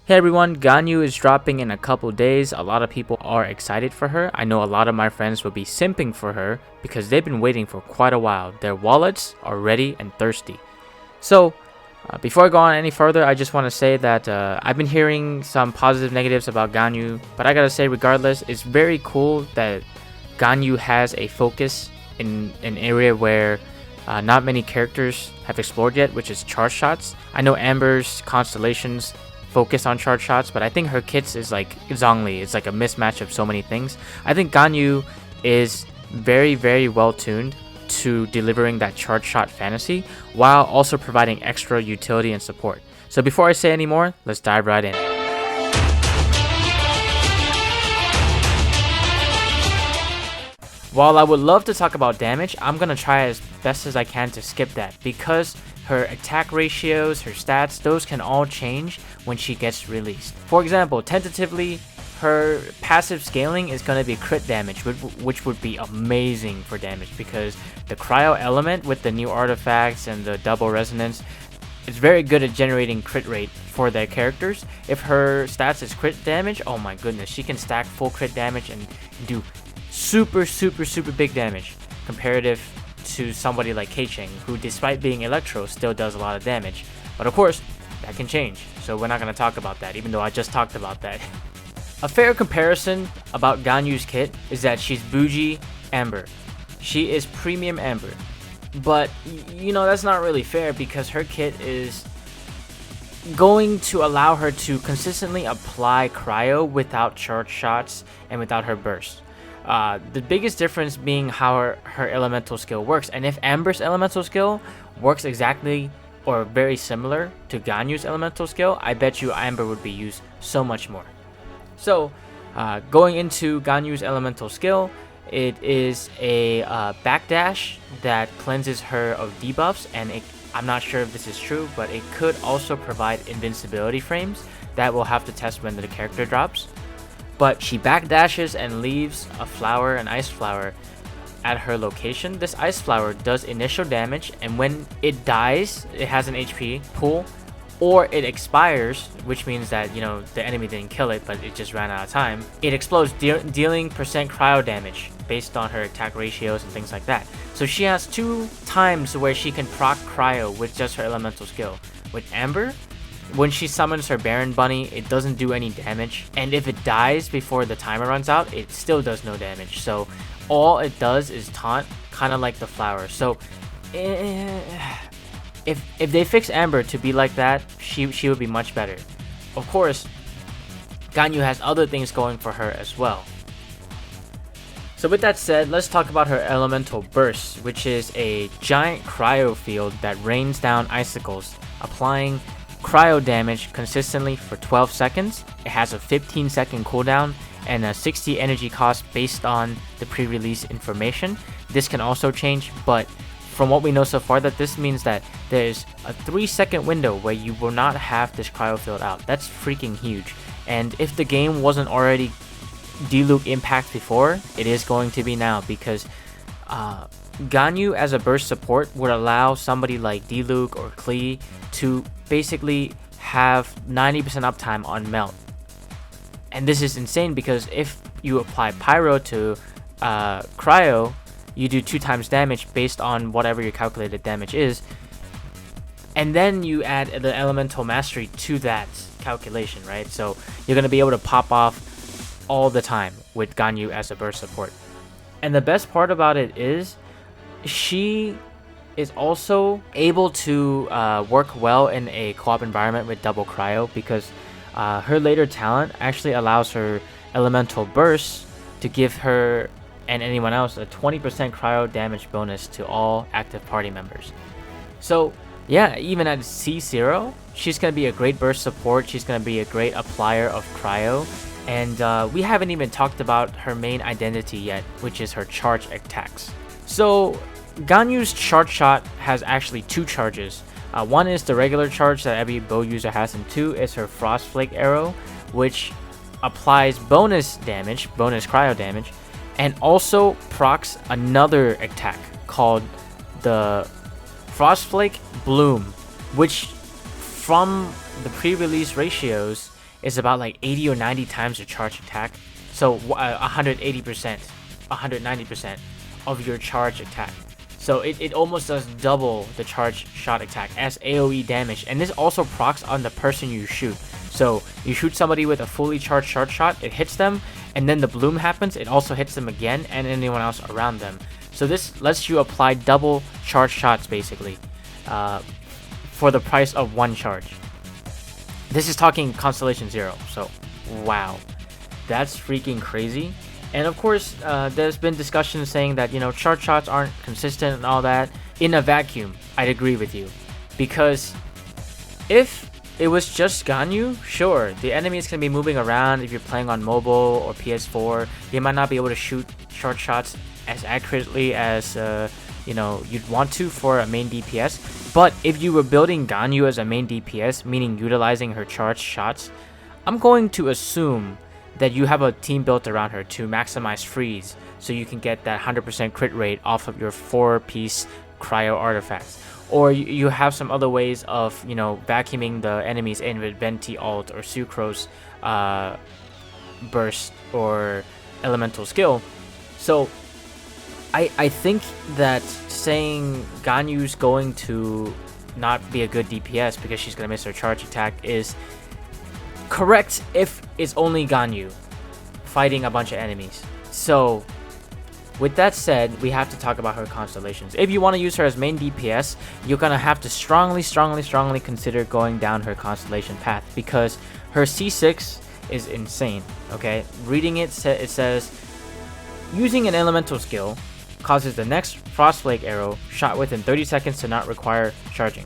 Hey everyone, Ganyu is dropping in a couple days. A lot of people are excited for her. I know a lot of my friends will be simping for her because they've been waiting for quite a while. Their wallets are ready and thirsty. So, before I go on any further, I just want to say that I've been hearing some positive negatives about Ganyu, but I gotta say regardless, it's very cool that Ganyu has a focus in an area where not many characters have explored yet, which is charge shots. I know Amber's constellations focus on charge shots, but I think her kits is like Zhongli. It's like a mismatch of so many things. I think Ganyu is very well tuned to delivering that charge shot fantasy while also providing extra utility and support. So before I say any more, let's dive right in. While I would love to talk about damage, I'm gonna try as best as I can to skip that because her attack ratios, her stats, those can all change when she gets released. For example, tentatively, her passive scaling is going to be crit damage, which would be amazing for damage because the cryo element with the new artifacts and the double resonance is very good at generating crit rate for their characters. If her stats is crit damage, oh my goodness, she can stack full crit damage and do super big damage comparative to somebody like Keicheng, who despite being Electro still does a lot of damage. But of course, that can change, so we're not going to talk about that, even though I just talked about that. A fair comparison about Ganyu's kit is that she's bougie Amber. She is premium Amber. But, you know, that's not really fair because her kit is going to allow her to consistently apply cryo without charge shots and without her burst. The biggest difference being how her elemental skill works, and if Amber's elemental skill works exactly or very similar to Ganyu's elemental skill, I bet you Amber would be used so much more. So, going into Ganyu's elemental skill, it is a backdash that cleanses her of debuffs, and I'm not sure if this is true, but it could also provide invincibility frames that we'll have to test when the character drops. But she backdashes and leaves a flower, an ice flower, at her location. This ice flower does initial damage, and when it dies, it has an HP pool, or it expires, which means that, you know, the enemy didn't kill it, but it just ran out of time. It explodes, dealing percent cryo damage based on her attack ratios and things like that. So she has 2 times where she can proc cryo with just her elemental skill. With Amber, when she summons her Baron Bunny, it doesn't do any damage, and if it dies before the timer runs out, it still does no damage. So all it does is taunt, kind of like the flower. So if they fix Amber to be like that, she would be much better. Of course, Ganyu has other things going for her as well. So with that said, let's talk about her elemental burst, which is a giant cryo field that rains down icicles, applying cryo damage consistently for 12 seconds. It has a 15-second cooldown and a 60 energy cost based on the pre-release information. This can also change, but from what we know so far, that this means that there's a 3-second window where you will not have this cryo field out. That's freaking huge. And if the game wasn't already Diluc impact before, it is going to be now, because Ganyu as a burst support would allow somebody like Diluc or Klee to basically have 90% uptime on melt. And this is insane because if you apply pyro to cryo, you do 2 times damage based on whatever your calculated damage is, and then you add the elemental mastery to that calculation, right? So you're going to be able to pop off all the time with Ganyu as a burst support. And the best part about it is she is also able to work well in a co-op environment with double cryo because her later talent actually allows her elemental burst to give her and anyone else a 20% cryo damage bonus to all active party members. So yeah, even at C0, she's going to be a great burst support. She's going to be a great applier of cryo. And we haven't even talked about her main identity yet, which is her charge attacks. So Ganyu's charge shot has actually 2 charges. One is the regular charge that every bow user has, and 2 is her Frost Flake arrow, which applies bonus damage, bonus cryo damage, and also procs another attack called the Frost Flake Bloom, which from the pre-release ratios is about like 80 or 90 times your charge attack. So 180%, 190% of your charge attack. So it almost does double the charge shot attack as AoE damage. And this also procs on the person you shoot. So you shoot somebody with a fully charged charge shot, it hits them, and then the bloom happens, it also hits them again and anyone else around them. So this lets you apply double charge shots basically for the price of one charge. This is talking Constellation 0, so wow, that's freaking crazy. And of course, there's been discussions saying that, you know, charge shots aren't consistent and all that. In a vacuum, I'd agree with you. Because if it was just Ganyu, sure, the enemies can be moving around. If you're playing on mobile or PS4, they might not be able to shoot charge shots as accurately as you know, you'd want to for a main DPS. But if you were building Ganyu as a main DPS, meaning utilizing her charged shots, I'm going to assume that you have a team built around her to maximize freeze, so you can get that 100% crit rate off of your 4-piece cryo artifacts. Or you have some other ways of, you know, vacuuming the enemies in with Venti ult or Sucrose burst or elemental skill. So I think that saying Ganyu's going to not be a good DPS because she's going to miss her charge attack is correct if it's only Ganyu fighting a bunch of enemies. So with that said, we have to talk about her constellations. If you want to use her as main DPS, you're going to have to strongly consider going down her constellation path, because her C6 is insane, okay? Reading it, it says, using an elemental skill causes the next Frostflake arrow shot within 30 seconds to not require charging.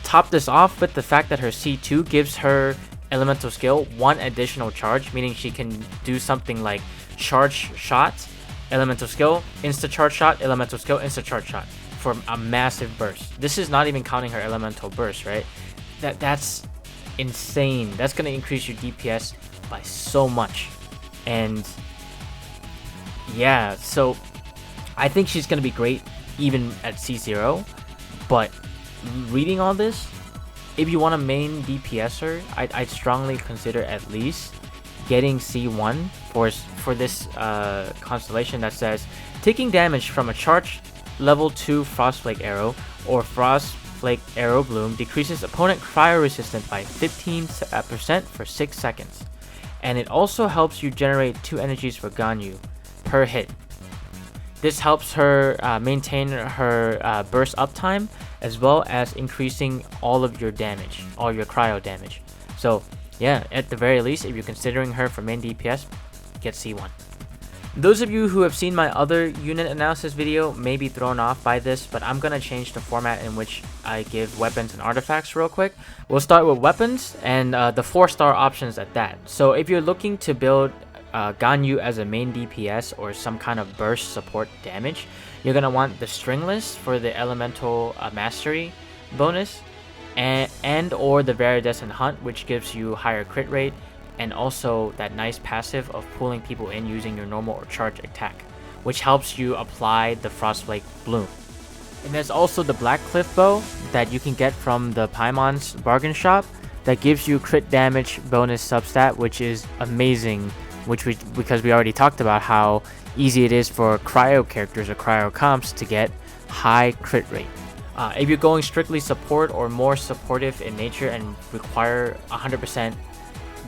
Top this off with the fact that her C2 gives her elemental skill one additional charge, meaning she can do something like charge shot, elemental skill, insta charge shot, elemental skill, insta charge shot for a massive burst. This is not even counting her elemental burst, right? That's insane. That's going to increase your DPS by so much. And yeah, so I think she's going to be great even at C0, but reading all this, if you want a main DPS her, I'd strongly consider at least getting C1 for this constellation that says taking damage from a charged level 2 Frostflake arrow or Frostflake arrow bloom decreases opponent cryo resistance by 15% for 6 seconds. And it also helps you generate 2 energies for Ganyu per hit. This helps her maintain her burst uptime, as well as increasing all of your damage, all your cryo damage. So yeah, at the very least, if you're considering her for main DPS, get C1. Those of you who have seen my other unit analysis video may be thrown off by this, but I'm gonna change the format in which I give weapons and artifacts real quick. We'll start with weapons and the 4-star options at that. So if you're looking to build Ganyu as a main DPS or some kind of burst support damage, you're gonna want the Stringless for the elemental mastery bonus, and or the Viridescent Hunt, which gives you higher crit rate, and also that nice passive of pulling people in using your normal or charge attack, which helps you apply the Frostflake Bloom. And there's also the Black Cliff Bow that you can get from the Paimon's bargain shop that gives you crit damage bonus substat, which is amazing, because we already talked about how easy it is for cryo characters or cryo comps to get high crit rate. If you're going strictly support or more supportive in nature and require 100%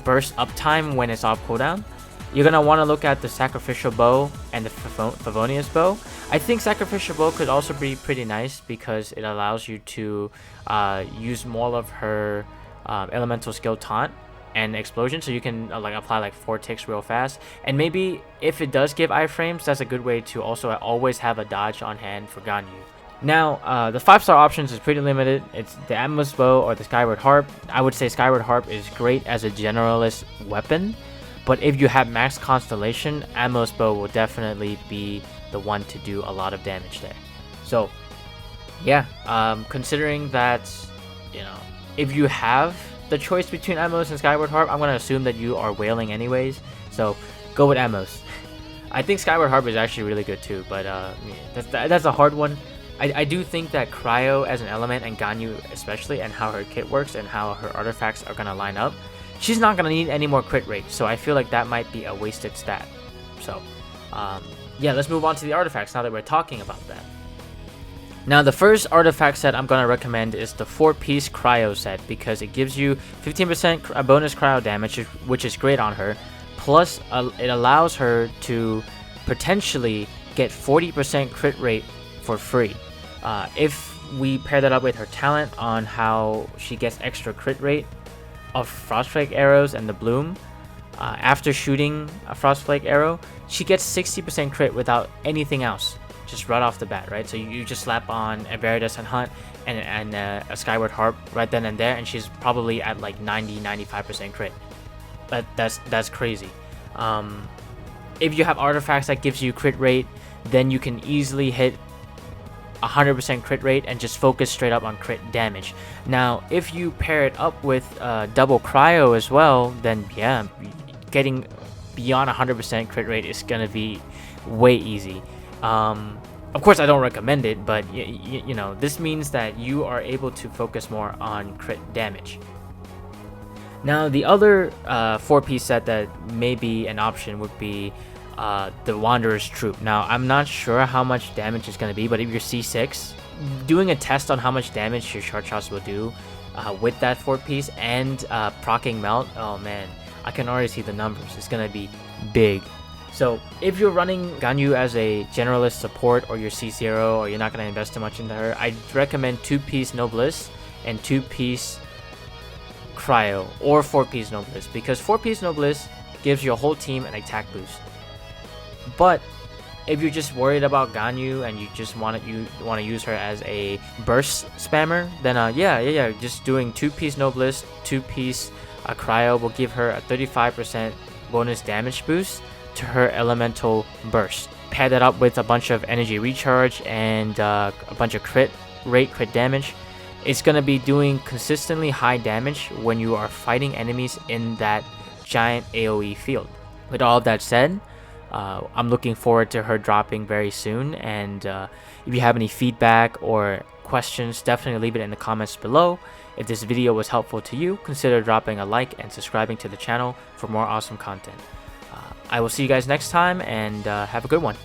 burst uptime when it's off cooldown, you're going to want to look at the Sacrificial Bow and the Favonius Bow. I think Sacrificial Bow could also be pretty nice because it allows you to use more of her elemental skill taunt and explosion, so you can like apply like 4 ticks real fast. And maybe if it does give iframes, that's a good way to also always have a dodge on hand for Ganyu. Now, the 5-star options is pretty limited. It's the Atmos Bow or the Skyward Harp. I would say Skyward Harp is great as a generalist weapon, but if you have max Constellation, Atmos Bow will definitely be the one to do a lot of damage there. So yeah, considering that, you know, if you have the choice between Atmos and Skyward Harp, I'm going to assume that you are whaling anyways, so go with Atmos. I think Skyward Harp is actually really good too, but yeah, that's a hard one. I do think that Cryo as an element, and Ganyu especially, and how her kit works and how her artifacts are going to line up, she's not going to need any more crit rate, so I feel like that might be a wasted stat. So yeah, let's move on to the artifacts now that we're talking about that. Now, the first artifact set I'm going to recommend is the 4-piece Cryo set, because it gives you 15% bonus Cryo damage, which is great on her. Plus, it allows her to potentially get 40% crit rate for free. If we pair that up with her talent on how she gets extra crit rate of Frostflake arrows and the Bloom, after shooting a Frostflake arrow, she gets 60% crit without anything else. Just right off the bat, right? So you just slap on a Veridescent Hunt and a Skyward Harp right then and there, and she's probably at like 90-95% crit. That's crazy. If you have artifacts that gives you crit rate, then you can easily hit 100% crit rate and just focus straight up on crit damage. Now, if you pair it up with double Cryo as well, then yeah, getting beyond 100% crit rate is gonna be way easy. Of course, I don't recommend it, but you know, this means that you are able to focus more on crit damage. Now, the other 4-piece set that may be an option would be the Wanderer's Troop. Now, I'm not sure how much damage it's going to be, but if you're C6, doing a test on how much damage your short shots will do with that 4-piece and proccing Melt, oh man, I can already see the numbers. It's going to be big. So if you're running Ganyu as a generalist support, or you're C0, or you're not going to invest too much into her, I'd recommend 2-piece Noblesse and 2-piece Cryo, or 4-piece Noblesse, because 4-piece Noblesse gives your whole team an attack boost. But if you're just worried about Ganyu and you just want to use her as a burst spammer, then yeah, just doing 2-piece Noblesse, 2-piece Cryo will give her a 35% bonus damage boost to her elemental burst. Pair that up with a bunch of energy recharge and a bunch of crit damage. It's going to be doing consistently high damage when you are fighting enemies in that giant AoE field. With all of that said, I'm looking forward to her dropping very soon, and if you have any feedback or questions, definitely leave it in the comments below. If this video was helpful to you, consider dropping a like and subscribing to the channel for more awesome content. I will see you guys next time, and have a good one.